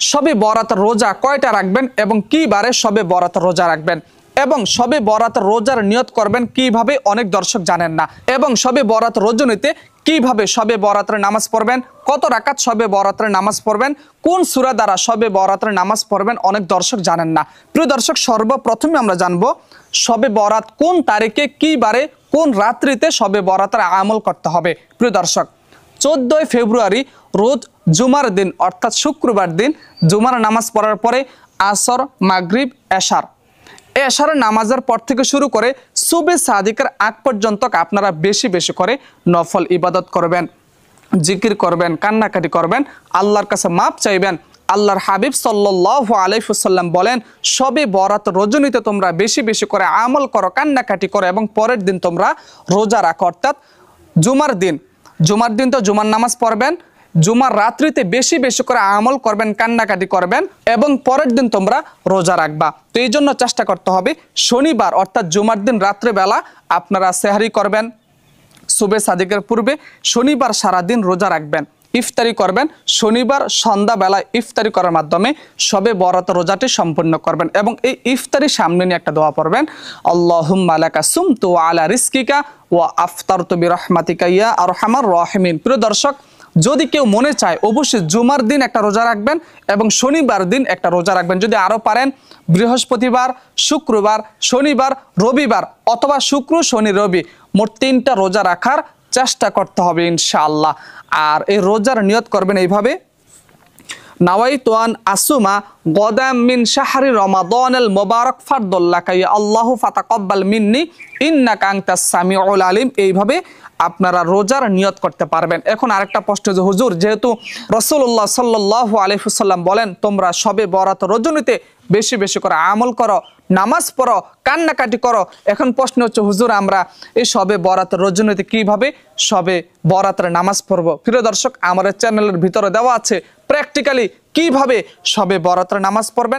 শবে বরাতের রোজা কয়টা রাখবেন এবং কি বারে শবে বরাতের রোজা রাখবেন, এবং শবে বরাতের রোজার নিয়ত করবেন কিভাবে অনেক দর্শক জানেন না, এবং শবে বরাত রজনীতে কিভাবে শবে বরাতের নামাজ পড়বেন, কত রাকাত শবে বরাতের নামাজ পড়বেন, কোন সূরা দ্বারা শবে বরাতের নামাজ পড়বেন অনেক দর্শক জানেন না। প্রিয় দর্শক, সর্বপ্রথমে আমরা জানবো শবে বরাত কোন তারিখে কি বারে কোন রাত্রিতে শবে বরাতের আমল করতে হবে। প্রিয় দর্শক, 14 ফেব্রুয়ারি রোজ জুমার দিন অর্থাৎ শুক্রবার দিন জুমার নামাজ পড়ার পরে আসর, মাগরিব, এশারের নামাজের পর থেকে শুরু করে সুবে সাদিকের আগ পর্যন্ত আপনারা বেশি বেশি করে নফল ইবাদত করবেন, জিকির করবেন, কান্নাকাটি করবেন, আল্লাহর কাছে মাপ চাইবেন। আল্লাহর হাবিব সাল্লাল্লাহু আলাইহি ওয়াসাল্লাম বলেন, শবে বরাত রজনীতে তোমরা বেশি বেশি করে আমল করো, কান্নাকাটি করো এবং পরের দিন তোমরা রোজা রাখো। অর্থাৎ জুমার দিন তো জুমার নামাজ পড়বেন, জুমার রাত্রিতে বেশি বেশি করে আমল করবেন, কান্নাকাটি করবেন এবং পরের দিন তোমরা রোজা রাখবা। তো এই জন্য চেষ্টা করতে হবে শনিবার অর্থাৎ জুমার দিন রাত্রেবেলা আপনারা সেহরি করবেন, সুবে সাদিকের পূর্বে শনিবার সারাদিন রোজা রাখবেন, ইফতারি করবেন, শনিবার সন্ধ্যাবেলায় ইফতারি করার মাধ্যমে শবে বরাত রোজাটি সম্পূর্ণ করবেন এবং এই ইফতারি সামনে নিয়ে একটা দোয়া পড়বেন, আল্লাহুম্মা লাকা সুমতু আলা রিজকিকা ওয়া আফতারতু বিরহমাতিকা ইয়া আরহামার রাহিমিন। প্রিয় দর্শক, যদি কেউ মনে চায় অবশ্যই জুমার দিন একটা রোজা রাখবেন এবং শনিবার দিন একটা রোজা রাখবেন। যদি আরও পারেন বৃহস্পতিবার, শুক্রবার, শনিবার, রবিবার অথবা শুক্র, শনি, রবি মোট 3টা রোজা রাখার চেষ্টা করতে হবে ইনশাআল্লাহ। আর এই রোজার নিয়ত করবেন এইভাবে, নাওয়াইতু আন আসুমা গদাম মিন শাহরি রমাদানিল মুবারক ফারদুল্লাকা ইয়া আল্লাহু ফাতাকাব্বাল মিন্নি ইন্নাকা আনতাস সামিউল আলিম। এইভাবে আপনারা রোজার নিয়ত করতে পারবেন। এখন আরেকটা প্রশ্ন যে হুজুর, যেহেতু রাসূলুল্লাহ সাল্লাল্লাহু আলাইহি ওয়াসাল্লাম বলেন তোমরা শবে বরাত রজনীতে বেশি বেশি করে আমল করো, নামাজ পড়ো, কান্নাকাটি করো, এখন প্রশ্ন হচ্ছে হুজুর আমরা এই শবে বরাত রজনীতে কিভাবে শবে বরাতের নামাজ পড়ব? প্রিয় দর্শক, আমাদের চ্যানেলের ভিতরে দেওয়া আছে প্র্যাকটিক্যালি কিভাবে শবে বরাতের নামাজ পড়বেন।